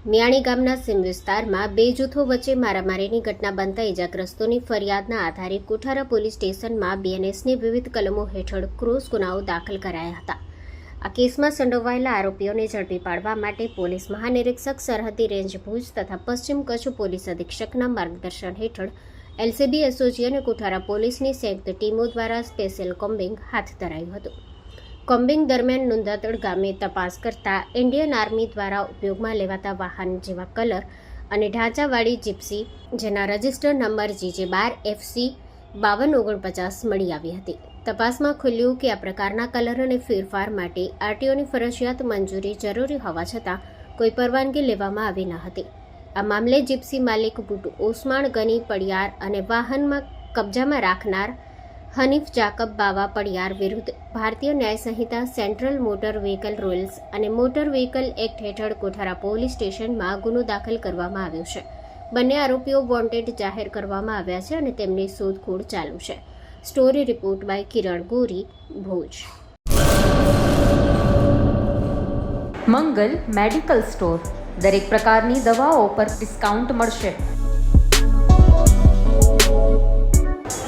મિયાણી ગામના સીમ વિસ્તારમાં બે જૂથો વચ્ચે મારામારીની ઘટના બનતા ઇજાગ્રસ્તોની ફરિયાદના આધારે કોઠારા પોલીસ સ્ટેશનમાં બીએનએસની વિવિધ કલમો હેઠળ ક્રોસ ગુનાઓ દાખલ કરાયા હતા. આ કેસમાં સંડોવાયેલા આરોપીઓને ઝડપી પાડવા માટે પોલીસ મહાનિરીક્ષક સરહદી રેન્જ ભુજ તથા પશ્ચિમ કચ્છ પોલીસ અધિક્ષકના માર્ગદર્શન હેઠળ એલસીબી એસઓજી અને કોઠારા પોલીસની સંયુક્ત ટીમો દ્વારા સ્પેશિયલ કોમ્બિંગ હાથ ધરાયું હતું. કોમ્બિંગ દરમિયાન નુંદાતડ ગામે તપાસ કરતા ઇન્ડિયન આર્મી દ્વારા ઉપયોગમાં લેવાતા વાહન જેવા કલર અને ઢાંચાવાળી જીપ્સી જેના રજિસ્ટર નંબર GJ12FC 5249 મળી આવી હતી. તપાસમાં ખુલ્યું કે આ પ્રકારના કલર અને ફેરફાર માટે આરટીઓની ફરજિયાત મંજૂરી જરૂરી હોવા છતાં કોઈ પરવાનગી લેવામાં આવી ન હતી. આ મામલે જીપ્સી માલિક બુટુ ઓસમાણ ગની પડિયાર અને વાહનમાં કબજામાં રાખનાર હનીફ જાકબ બાવા પડિયાર વિરુદ્ધ ભારતીય ન્યાય સંહિતા સેન્ટ્રલ મોટર વ્હીકલ રૂલ્સ અને મોટર વ્હીકલ એક્ટ હેઠળ કોઠારા પોલીસ સ્ટેશનમાં ગુનો દાખલ કરવામાં આવ્યો છે. બંને આરોપીઓ વોન્ટેડ જાહેર કરવામાં આવ્યા છે અને તેમની શોધખોળ ચાલુ છે. Story report by Kiran Gori, Bhuj. Mangal medical store દરેક પ્રકારની દવાઓ પર ડિસ્કાઉન્ટ મળશે.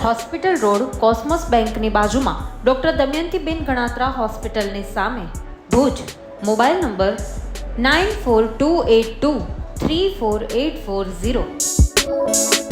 હોસ્પિટલ રોડ, કોસ્મોસ બેંકની બાજુમાં, ડૉક્ટર દમયંતીબેન ગણાત્રા હોસ્પિટલની સામે, ભુજ. Mobile number 9428234840.